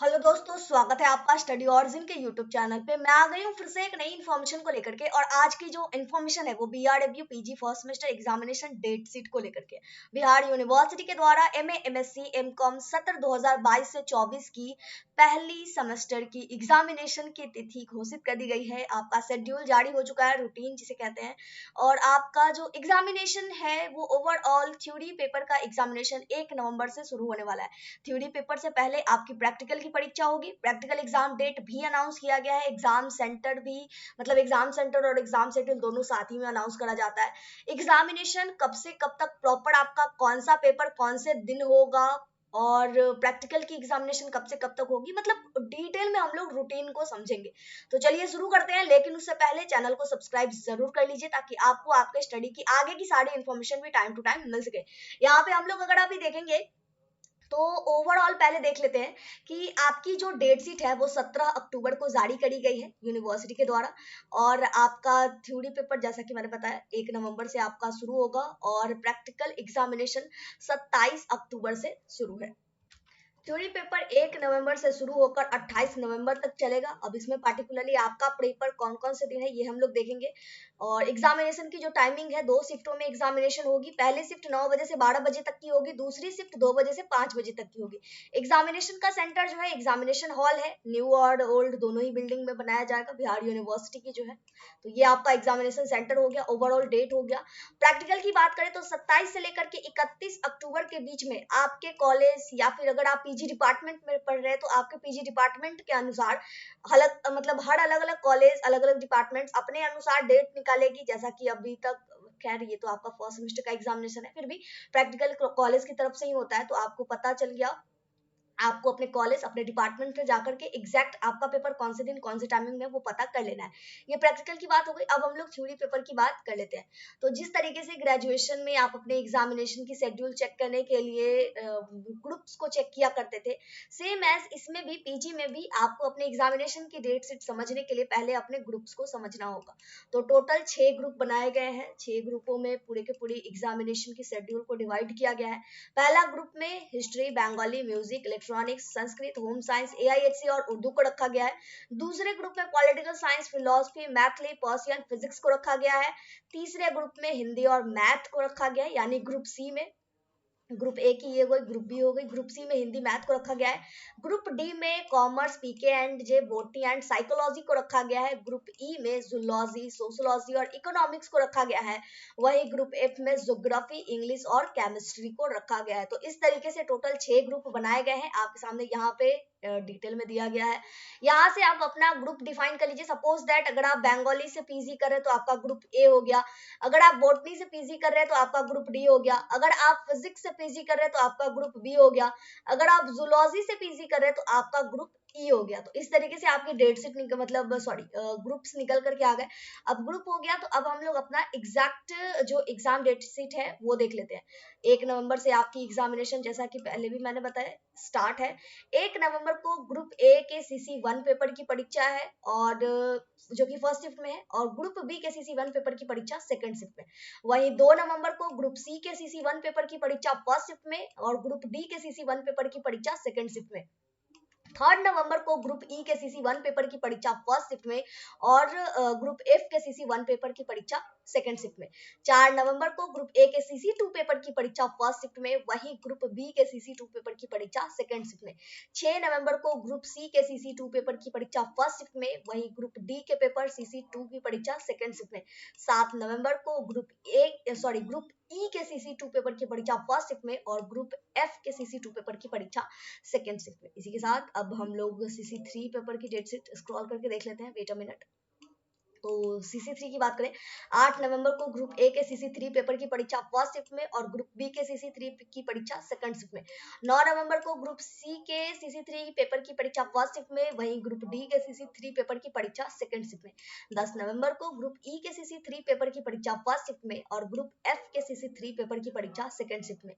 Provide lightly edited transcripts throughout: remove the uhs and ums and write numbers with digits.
Hello दोस्तों, स्वागत है आपका स्टडी ऑरिजिन के यूट्यूब चैनल पे। मैं आ गई हूँ फिर से एक नई इन्फॉर्मेशन को लेकर के। और आज की जो इन्फॉर्मेशन है वो BRW PG first semester examination date sheet को लेकर के। बिहार यूनिवर्सिटी के द्वारा एमए एमएससी एमकॉम सत्र 2022 से 24 की पहली सेमेस्टर की एग्जामिनेशन की तिथि घोषित कर दी गई है। आपका शेड्यूल जारी हो चुका है, रूटीन जिसे कहते हैं। और आपका जो एग्जामिनेशन है वो ओवरऑल थ्योरी पेपर का एग्जामिनेशन 1 नवंबर से शुरू होने वाला है। थ्योरी पेपर से पहले आपकी प्रैक्टिकल की परीक्षा होगी। प्रैक्टिकल एग्जाम डेट भी अनाउंस किया गया है। एग्जाम सेंटर भी, मतलब एग्जाम सेंटर और एग्जाम शेड्यूल दोनों साथ ही में अनाउंस करा जाता है। एग्जामिनेशन कब से कब तक प्रॉपर, आपका कौन सा पेपर कौन से दिन होगा और प्रैक्टिकल की एग्जामिनेशन कब से कब तक होगी, मतलब डिटेल में हम लोग रूटीन को समझेंगे। तो चलिए शुरू करते हैं, लेकिन उससे पहले चैनल को सब्सक्राइब जरूर कर लीजिए ताकि आपको आपके स्टडी की आगे की सारी इन्फॉर्मेशन भी टाइम टू टाइम मिल सके। यहाँ पे हम लोग अगर अभी देखेंगे तो ओवरऑल पहले देख लेते हैं कि आपकी जो डेट शीट है वो 17 अक्टूबर को जारी करी गई है यूनिवर्सिटी के द्वारा। और आपका थ्योरी पेपर जैसा कि मैंने बताया 1 नवंबर से आपका शुरू होगा और प्रैक्टिकल एग्जामिनेशन 27 अक्टूबर से शुरू है। थ्योरी पेपर 1 नवंबर से शुरू होकर 28 नवंबर तक चलेगा। अब इसमें पार्टिकुलरली आपका पेपर कौन कौन से दिन है ये हम लोग देखेंगे। और एग्जामिनेशन की जो टाइमिंग है, 2 शिफ्टों में एग्जामिनेशन होगी। पहली शिफ्ट 9 बजे से 12 बजे तक की होगी, दूसरी शिफ्ट 2 बजे से 5 बजे तक की होगी। एग्जामिनेशन का सेंटर जो है एग्जामिनेशन हॉल है, न्यू और ओल्ड दोनों ही बिल्डिंग में बनाया जाएगा बिहार यूनिवर्सिटी की जो है। तो ये आपका एग्जामिनेशन सेंटर हो गया, ओवरऑल डेट हो गया। प्रैक्टिकल की बात करें तो 27 से लेकर के 31 अक्टूबर के बीच में आपके कॉलेज या फिर अगर आप पीजी डिपार्टमेंट में पढ़ रहे हैं तो आपके पीजी डिपार्टमेंट के अनुसार अलग, मतलब हर अलग अलग कॉलेज अलग अलग डिपार्टमेंट्स अपने अनुसार डेट निकालेगी। जैसा कि अभी तक, खैर ये तो आपका फर्स्ट सेमेस्टर का एग्जामिनेशन है, फिर भी प्रैक्टिकल कॉलेज की तरफ से ही होता है तो आपको पता चल गया। आपको अपने कॉलेज अपने डिपार्टमेंट में जाकर के एग्जैक्ट आपका पेपर कौन से दिन कौन से टाइमिंग में वो पता कर लेना है। ये प्रैक्टिकल की बात हो गई। अब हम लोग थ्योरी पेपर की बात कर लेते हैं। तो जिस तरीके से ग्रेजुएशन में आप अपने एग्जामिनेशन की शेड्यूल चेक करने के लिए ग्रुप्स को चेक किया करते थे, सेम एज इसमें भी पीजी में भी आपको अपने एग्जामिनेशन की डेट शीट समझने के लिए पहले अपने ग्रुप्स को समझना होगा। तो टोटल 6 ग्रुप बनाए गए हैं। 6 ग्रुपों में पूरे के पूरे एग्जामिनेशन की शेड्यूल को डिवाइड किया गया है। पहला ग्रुप में history, Bengali, music, electronics, Sanskrit, home science, AIHC और उर्दू को रखा गया है। दूसरे ग्रुप में political science, philosophy, Maithili, Persian, physics को रखा गया है। तीसरे ग्रुप में हिंदी और मैथ को रखा गया है, यानी ग्रुप सी में। ग्रुप ए की ये हो गई, ग्रुप बी हो गई, ग्रुप सी में हिंदी मैथ को रखा गया है। ग्रुप डी में commerce, P K and J, botany and psychology को रखा गया है। ग्रुप ई में जूलॉजी, सोशोलॉजी और इकोनॉमिक्स को रखा गया है। वही ग्रुप एफ में ज्योग्राफी, इंग्लिश और केमिस्ट्री को रखा गया है। तो इस तरीके से टोटल 6 ग्रुप बनाए गए हैं, आपके सामने यहाँ पे डिटेल में दिया गया है। यहाँ से आप अपना ग्रुप डिफाइन कर लीजिए। सपोज दैट अगर आप बंगाली से पीजी कर रहे हैं तो आपका ग्रुप ए हो गया। अगर आप बॉटनी से पीजी कर रहे हैं तो आपका ग्रुप डी हो गया। अगर आप फिजिक्स से पीजी कर रहे हैं तो आपका ग्रुप बी हो गया। अगर आप जूलॉजी से पीजी कर रहे हैं तो आपका ग्रुप ई हो गया। तो इस तरीके से आपकी डेट शीट निकल, मतलब सॉरी, ग्रुप्स निकल करके आ गए। अब ग्रुप हो गया तो अब हम लोग अपना एग्जैक्ट जो एग्जाम डेट शीट है वो देख लेते हैं। 1 नवंबर से आपकी एग्जामिनेशन, जैसा कि पहले भी मैंने बताया, स्टार्ट है। 1 नवंबर को ग्रुप ए के CC1 पेपर की परीक्षा है और जो कि फर्स्ट शिफ्ट में है, और ग्रुप बी के CC1 पेपर की परीक्षा सेकंड शिफ्ट में। वहीं 2 नवंबर को ग्रुप सी के CC1 पेपर की परीक्षा फर्स्ट शिफ्ट में और ग्रुप डी के CC1 पेपर की परीक्षा सेकंड शिफ्ट में। 3 नवंबर को ग्रुप ई के CC1 पेपर की परीक्षा फर्स्ट शिफ्ट में और ग्रुप एफ के CC1 पेपर की परीक्षा सेकंड शिफ्ट में। 4 नवंबर को ग्रुप ए के CC2 पेपर की परीक्षा फर्स्ट शिफ्ट में, वहीं ग्रुप बी के CC2 पेपर की परीक्षा सेकंड शिफ्ट में। 6 नवंबर को ग्रुप सी के CC2 पेपर की परीक्षा फर्स्ट शिफ्ट में, वहीं ग्रुप डी के पेपर CC2 की परीक्षा सेकंड शिफ्ट में। 7 नवंबर को ग्रुप ई के CC2 पेपर की परीक्षा फर्स्ट शिफ्ट में और ग्रुप एफ के CC2 पेपर की परीक्षा सेकंड शिफ्ट में। इसी के साथ अब हम लोग CC3 पेपर की डेट शीट स्क्रॉल करके देख लेते हैं। Wait a minute. तो CC3 की बात करें, 8 नवंबर को ग्रुप ए के CC3 पेपर की परीक्षा फर्स्ट शिफ्ट में और ग्रुप बी के CC3 की परीक्षा सेकंड शिफ्ट में। 9 नवंबर को ग्रुप सी के CC3 पेपर की परीक्षा फर्स्ट शिफ्ट में, वहीं ग्रुप डी के CC3 पेपर की परीक्षा सेकंड शिफ्ट में। 10 नवंबर को ग्रुप ई के CC3 पेपर की परीक्षा फर्स्ट शिफ्ट में और ग्रुप एफ के CC3 पेपर की परीक्षा सेकंड शिफ्ट में।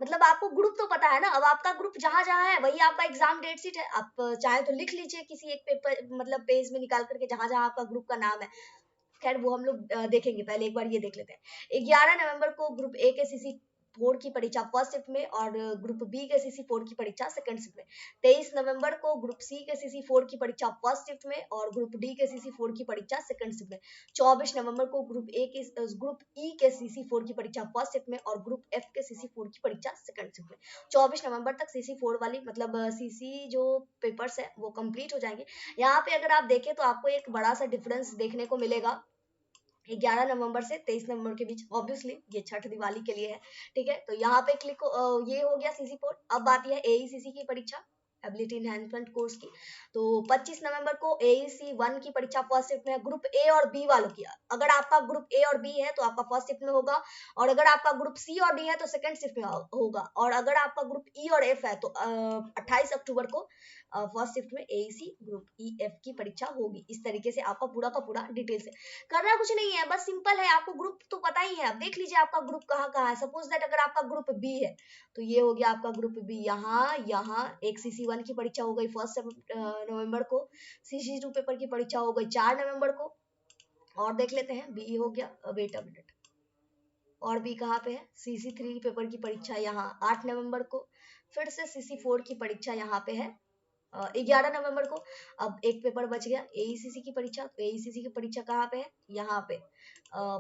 मतलब आपको ग्रुप तो पता है ना, अब आपका ग्रुप जहां जहां है वही आपका एग्जाम डेट शीट है। आप चाहे तो लिख लीजिए किसी एक पेपर, मतलब पेज में निकाल करके जहां जहां आपका ग्रुप का नाम है। खैर वो हम लोग देखेंगे, पहले एक बार ये देख लेते हैं। 11 नवंबर को ग्रुप ए के फोर की परीक्षा फर्स्ट शिफ्ट में और ग्रुप बी के सीसी फोर की परीक्षा सेकंड शिफ्ट में। 23 नवंबर को ग्रुप सी के सीसी फोर की परीक्षा फर्स्ट शिफ्ट में और ग्रुप डी के सीसी फोर की परीक्षा सेकंड शिफ्ट में। 24 नवंबर को ग्रुप ई के सीसी फोर की परीक्षा फर्स्ट शिफ्ट में और ग्रुप एफ के सीसी फोर की परीक्षा सेकंड शिफ्ट में। 24 नवंबर तक सीसी फोर वाली मतलब सीसी जो पेपर्स है वो कंप्लीट हो जाएंगे। यहाँ पे अगर आप देखें तो आपको एक बड़ा सा डिफरेंस देखने को मिलेगा 11 नवंबर से 23 नवंबर के बीच। ऑब्वियसली ये छठ दिवाली के लिए है, ठीक है। तो यहाँ पे क्लिक ये हो गया सीसी फोर। अब बात यह है एईसीसी की परीक्षा एबिलिटी एनहांसमेंट कोर्स की। तो 25 नवंबर को एईसी 1 की परीक्षा फर्स्ट शिफ्ट में है ग्रुप ए और बी वालों की। अगर आपका ग्रुप ए और बी है तो आपका फर्स्ट शिफ्ट में होगा, और अगर आपका ग्रुप सी और डी है तो सेकंड शिफ्ट में होगा, और अगर आपका ग्रुप ई और एफ है तो 28 अक्टूबर को फर्स्ट शिफ्ट में एईसी ग्रुप ई एफ की परीक्षा होगी। इस तरीके से आपका पूरा का पूरा डिटेल से करना कुछ नहीं है, बस सिंपल है। आपको ग्रुप तो पता ही है, अब देख लीजिए आपका ग्रुप कहाँ कहाँ है। सपोज दैट अगर आपका ग्रुप बी है तो ये हो गया आपका ग्रुप बी, यहाँ एक सीसी 1 की परीक्षा हो गई फर्स्ट नवंबर को, सीसी 2 पेपर की परीक्षा हो गई 4 नवंबर को। और देख लेते हैं बी हो गया, वेट अ मिनट, और बी कहाँ पे है, सीसी 3 पेपर की परीक्षा यहाँ 8 नवंबर को, फिर से सीसी 4 की परीक्षा यहाँ पे है 11 नवंबर को। अब एक पेपर बच गया एईसीसी की परीक्षा, तो एईसीसी की परीक्षा कहाँ पे है, यहाँ पे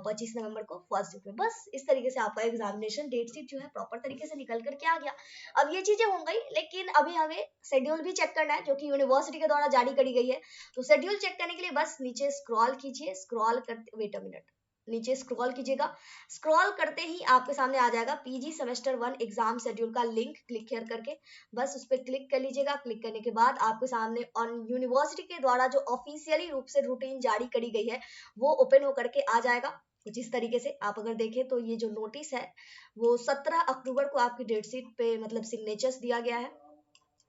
25 नवंबर को फर्स्ट शिफ्ट में। बस इस तरीके से आपका एग्जामिनेशन डेट शीट जो है प्रॉपर तरीके से निकल करके आ गया। अब ये चीजें हो गई, लेकिन अभी हमें शेड्यूल भी चेक करना है जो कि यूनिवर्सिटी के द्वारा जारी करी गई है। तो शेड्यूल चेक करने के लिए बस नीचे स्क्रॉल कीजिए, स्क्रॉल करते वेट अ मिनट, नीचे स्क्रॉल कीजिएगा। स्क्रॉल करते ही आपके सामने आ जाएगा पीजी सेमेस्टर 1 एग्जाम शेड्यूल का लिंक, क्लिक हेयर करके बस उस पर क्लिक कर लीजिएगा। क्लिक करने के बाद आपके सामने ऑन यूनिवर्सिटी के द्वारा जो ऑफिशियली रूप से रूटीन जारी करी गई है वो ओपन होकर के आ जाएगा कुछ इस तरीके से। आप अगर देखें तो ये जो नोटिस है वो 17 अक्टूबर को आपकी डेट शीट पे मतलब सिग्नेचर्स दिया गया है।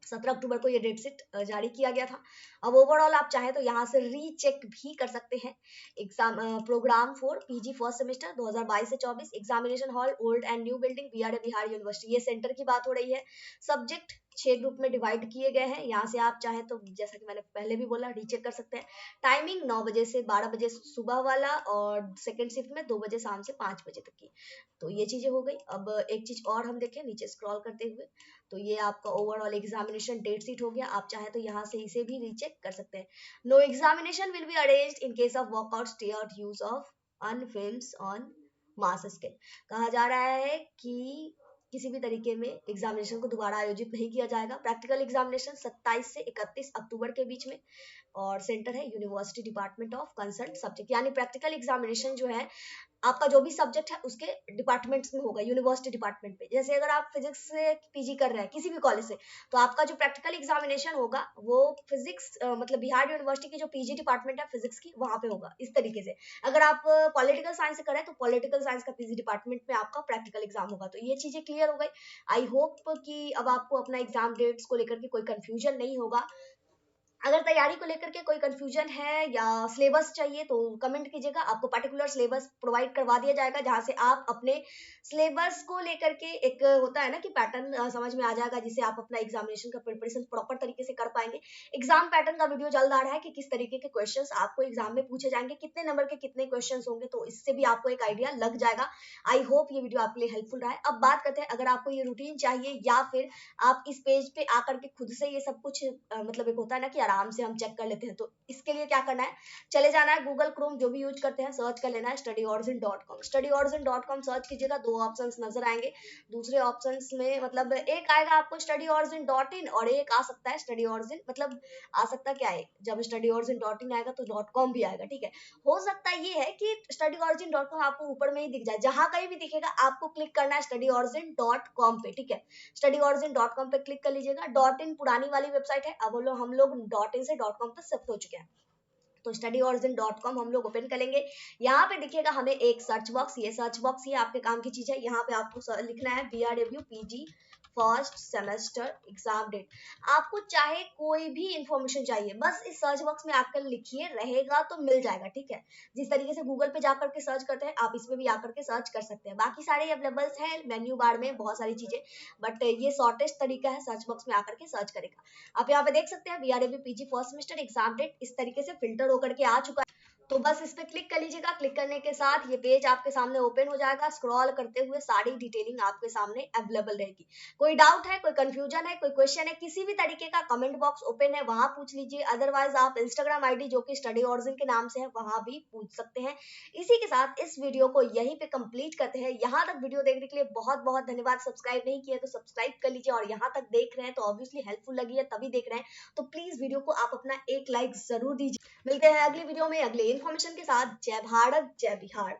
17 अक्टूबर को ये डेट शीट जारी किया गया था। अब ओवरऑल आप चाहे तो यहाँ से रीचेक भी कर सकते हैं। Exam program for PG first semester 2022 से 24, examination hall old and new building BRA Bihar university, ये सेंटर की बात हो रही है। सब्जेक्ट 6 ग्रुप में डिवाइड किए गए हैं। यहाँ से आप चाहे तो जैसा कि मैंने पहले भी बोला रीचेक कर सकते हैं। टाइमिंग 9 बजे से 12 बजे सुबह वाला, और सेकंड शिफ्ट में 2 बजे शाम से 5 बजे तक की। तो ये चीजें हो गई। अब एक चीज और हम देखें नीचे स्क्रॉल करते हुए, तो ये आपका ओवरऑल एग्जामिनेशन डेट शीट हो गया। आप चाहे तो यहाँ से इसे भी रीचेक कर सकते हैं। No examination will be arranged in case of walkout, stay out, use of unfair means on mass scale. कहा जा रहा है कि किसी भी तरीके में एग्जामिनेशन को दोबारा आयोजित नहीं किया जाएगा। प्रैक्टिकल एग्जामिनेशन 27 से 31 अक्टूबर के बीच में, और सेंटर है university department of concern subject. यानी प्रैक्टिकल एग्जामिनेशन जो है आपका जो भी सब्जेक्ट है उसके डिपार्टमेंट्स में होगा, यूनिवर्सिटी डिपार्टमेंट पे। जैसे अगर आप फिजिक्स से पीजी कर रहे हैं किसी भी कॉलेज से, तो आपका जो प्रैक्टिकल एग्जामिनेशन होगा वो फिजिक्स मतलब बिहार यूनिवर्सिटी की जो पीजी डिपार्टमेंट है फिजिक्स की वहां पे होगा। इस तरीके से अगर आप पॉलिटिकल साइंस से करें तो पॉलिटिकल साइंस का पीजी डिपार्टमेंट में आपका प्रैक्टिकल एग्जाम होगा। तो ये चीजें क्लियर हो गई। आई होप कि अब आपको अपना एग्जाम डेट्स को लेकर के कोई कंफ्यूजन नहीं होगा। अगर तैयारी को लेकर के कोई कंफ्यूजन है या सिलेबस चाहिए तो कमेंट कीजिएगा, आपको पर्टिकुलर सिलेबस प्रोवाइड करवा दिया जाएगा जहां से आप अपने सिलेबस को लेकर के एक होता है ना कि पैटर्न समझ में आ जाएगा, जिससे आप अपना एग्जामिनेशन का प्रिपरेशन प्रॉपर तरीके से कर पाएंगे। एग्जाम पैटर्न का वीडियो जल्द आ रहा है कि किस तरीके के क्वेश्चंस आपको एग्जाम में पूछे जाएंगे, कितने नंबर के कितने क्वेश्चंस होंगे, तो इससे भी आपको एक आइडिया लग जाएगा। आई होप ये वीडियो आपके लिए हेल्पफुल रहा है। अब बात करते हैं अगर आपको ये रूटीन चाहिए या फिर आप इस पेज पे आकर के खुद से ये सब कुछ मतलब एक होता है ना कि आराम से हम चेक कर लेते हैं, तो इसके लिए क्या करना है, चले जाना है गूगल क्रोम जो भी यूज करते हैं, सर्च कर लेना है studyorigen.com। studyorigen.com सर्च कीजिएगा, दो ऑप्शंस नजर आएंगे। दूसरे ऑप्शंस में मतलब एक आएगा आपको studyorigen.in और एक आ सकता है studyorigen, मतलब आ सकता क्या है, जब studyorigen.in आएगा तो .com भी आएगा, ठीक है। हो सकता ये है कि studyorigen.com आपको ऊपर में ही दिख जाए, जहां कहीं भी दिखेगा आपको क्लिक करना है studyorigen.com पे, ठीक है। studyorigen.com पे क्लिक कर लीजिएगा। .in पुरानी वाली वेबसाइट है, अब हम लोग .in से .com तक शिफ्ट हो चुके हैं। तो studyorigen.com हम लोग ओपन करेंगे। यहाँ पे दिखेगा हमें एक सर्च बॉक्स, ये सर्च बॉक्स ये आपके काम की चीज है। यहाँ पे आपको लिखना है BRW PG first semester exam date. आपको चाहे कोई भी इंफॉर्मेशन चाहिए बस इस सर्च बॉक्स में आकर लिखिए, रहेगा तो मिल जाएगा, ठीक है। जिस तरीके से गूगल पे जाकर के सर्च करते हैं आप इसमें भी आकर के सर्च कर सकते हैं। बाकी सारे अवेलेबल्स है मेन्यू बार में बहुत सारी चीजें, बट ये शॉर्टेस्ट तरीका है सर्च बॉक्स में आकर के सर्च करेगा। आप यहाँ पे देख सकते हैं BRW PG first semester exam date इस तरीके से फिल्टर होकर के आ चुका है। तो बस इस पे क्लिक कर लीजिएगा। क्लिक करने के साथ ये पेज आपके सामने ओपन हो जाएगा। स्क्रॉल करते हुए सारी डिटेलिंग आपके सामने अवेलेबल रहेगी। कोई डाउट है, कोई कंफ्यूजन है, कोई क्वेश्चन है, किसी भी तरीके का कमेंट बॉक्स ओपन है, वहां पूछ लीजिए। अदरवाइज आप इंस्टाग्राम आईडी जो कि स्टडी ऑरिजिन के नाम से है वहां भी पूछ सकते हैं। इसी के साथ इस वीडियो को यहीं पे कंप्लीट करते हैं। यहाँ तक वीडियो देखने के लिए बहुत बहुत धन्यवाद। सब्सक्राइब नहीं किया तो सब्सक्राइब कर लीजिए, और यहाँ तक देख रहे हैं तो ऑब्वियसली हेल्पफुल लगी है तभी देख रहे हैं, तो प्लीज वीडियो को आप अपना एक लाइक जरूर दीजिए। मिलते हैं अगली वीडियो में अगले इन्फॉर्मेशन के साथ। जय भारत, जय बिहार।